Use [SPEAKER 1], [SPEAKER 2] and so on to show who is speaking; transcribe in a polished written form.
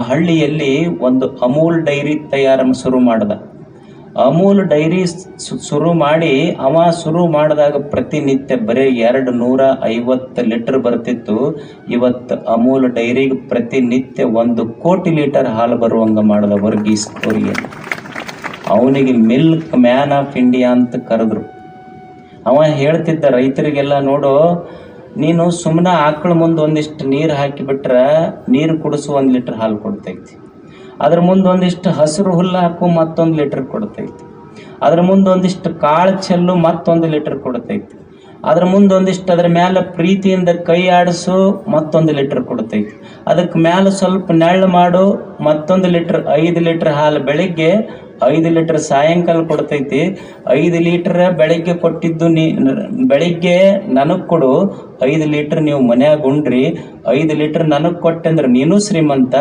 [SPEAKER 1] ಹಳ್ಳಿಯಲ್ಲಿ ಒಂದು ಅಮೂಲ್ ಡೈರಿ ಶುರು ಮಾಡ್ದ. ಅಮೂಲ್ ಡೈರಿ ಶುರು ಮಾಡಿ ಶುರು ಮಾಡಿದಾಗ ಪ್ರತಿನಿತ್ಯ ಬರೀ 250 ಲೀಟರ್ ಬರ್ತಿತ್ತು. ಇವತ್ತು ಅಮೂಲ್ ಡೈರಿಗೆ ಪ್ರತಿನಿತ್ಯ 1 ಕೋಟಿ ಲೀಟರ್ ಹಾಲು ಬರುವಂಗ ಮಾಡಿದ ವರ್ಗೀಸ್ ಕುರಿಯನ್. ಅವನಿಗೆ ಮಿಲ್ಕ್ ಮ್ಯಾನ್ ಆಫ್ ಇಂಡಿಯಾ ಅಂತ ಕರೆದ್ರು. ಅವ ಹೇಳ್ತಿದ್ದ ರೈತರಿಗೆಲ್ಲ, ನೋಡು, ನೀನು ಸುಮ್ಮನೆ ಆಕಳ ಮುಂದೆ ಒಂದಿಷ್ಟು ನೀರು ಹಾಕಿಬಿಟ್ರ ನೀರು ಕುಡಿಸು 1 ಲೀಟರ್ ಹಾಲು ಕೊಡ್ತೈತಿ. ಅದ್ರ ಮುಂದೆ ಒಂದಿಷ್ಟು ಹಸಿರು ಹುಲ್ಲು ಹಾಕು ಮತ್ತೊಂದು ಲೀಟರ್ ಕೊಡ್ತೈತಿ. ಅದ್ರ ಮುಂದೆ ಒಂದಿಷ್ಟು ಕಾಳು ಚೆಲ್ಲು ಮತ್ತೊಂದು ಲೀಟರ್ ಕೊಡ್ತೈತಿ. ಅದ್ರ ಮುಂದೆ ಒಂದಿಷ್ಟು ಅದ್ರ ಮೇಲೆ ಪ್ರೀತಿಯಿಂದ ಕೈ ಆಡಿಸು ಮತ್ತೊಂದು ಲೀಟರ್ ಕೊಡ್ತೈತಿ. ಅದಕ್ಕೆ ಮೇಲೆ ಸ್ವಲ್ಪ ನೆಳ್ಳು ಮಾಡು ಮತ್ತೊಂದು ಲೀಟರ್. 5 ಲೀಟರ್ ಹಾಲು ಬೆಳಿಗ್ಗೆ, 5 ಲೀಟರ್ ಸಾಯಂಕಾಲ ಕೊಡ್ತೈತಿ. 5 ಲೀಟರ್ ಬೆಳಿಗ್ಗೆ ಕೊಟ್ಟಿದ್ದು ಬೆಳಿಗ್ಗೆ ನನಗೆ ಕೊಡು, 5 ಲೀಟರ್ ನೀವು ಮನ್ಯಾಗ ಉಂಡ್ರಿ, 5 ಲೀಟರ್ ನನಗೆ ಕೊಟ್ಟೆ ಅಂದ್ರೆ ನೀನು ಶ್ರೀಮಂತ.